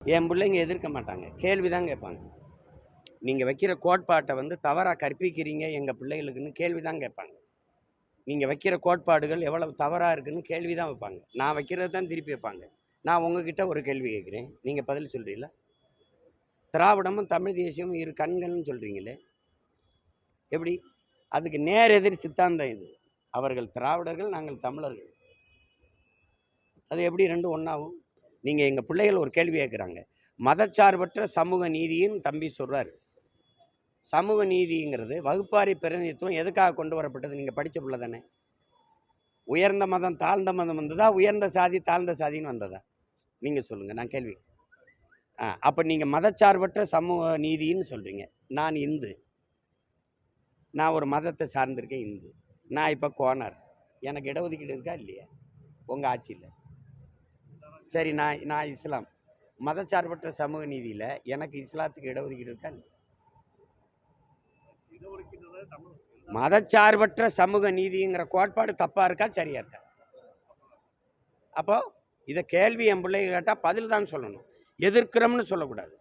என் பிள்ளைங்க எதிர்க்க மாட்டாங்க, கேள்விதான் கேட்பாங்க. நீங்கள் வைக்கிற கோட்பாட்டை வந்து தவறாக கற்பிக்கிறீங்க எங்கள் பிள்ளைகளுக்குன்னு கேள்விதான் கேட்பாங்க. நீங்கள் வைக்கிற கோட்பாடுகள் எவ்வளவு தவறாக இருக்குன்னு கேள்வி தான் வைப்பாங்க. நான் வைக்கிறது தான் திருப்பி வைப்பாங்க. நான் உங்ககிட்ட ஒரு கேள்வி கேட்குறேன், நீங்கள் பதில் சொல்கிறீங்களா? திராவிடமும் தமிழ் தேசியமும் இரு கண்கள்னு சொல்கிறீங்களே, எப்படி? அதுக்கு நேர் எதிர் சித்தாந்தம் இது. அவர்கள் திராவிடர்கள், நாங்கள் தமிழர்கள். அது எப்படி ரெண்டும் ஒன்றாகும்? நீங்கள் எங்கள் பிள்ளைகள் ஒரு கேள்வி கேட்குறாங்க, மதச்சார்பற்ற சமூக நீதின்னு தம்பி சொல்கிறார். சமூக நீதிங்கிறது வகுப்பாரி பிரதிநிதித்துவம் எதுக்காக கொண்டு வரப்பட்டது? நீங்கள் படித்த பிள்ளை தானே. உயர்ந்த மதம் தாழ்ந்த மதம் வந்ததா, உயர்ந்த சாதி தாழ்ந்த சாதின்னு வந்ததா? நீங்கள் சொல்லுங்கள், நான் கேள்வி. அப்போ நீங்கள் மதச்சார்பற்ற சமூக நீதின்னு சொல்கிறீங்க. நான் இந்து, நான் ஒரு மதத்தை சார்ந்திருக்கேன், இந்து. நான் இப்போ கோனார், எனக்கு இடஒதுக்கீடு இருக்கா இல்லையா உங்கள் ஆட்சியில்? சரி, நான் இஸ்லாம், மதச்சார்பற்ற சமூக நீதியில் எனக்கு இஸ்லாத்துக்கு இடஒதுக்கீடு இருக்கா இல்லையா? மதச்சார்பற்ற சமூக நீதிங்கிற கோட்பாடு தப்பா இருக்கா சரியா இருக்கா? அப்போ இதை கேள்வி என் பிள்ளைங்க கேட்டால் பதில் தான் சொல்லணும், எதிர்க்கிறோம்னு சொல்லக்கூடாது.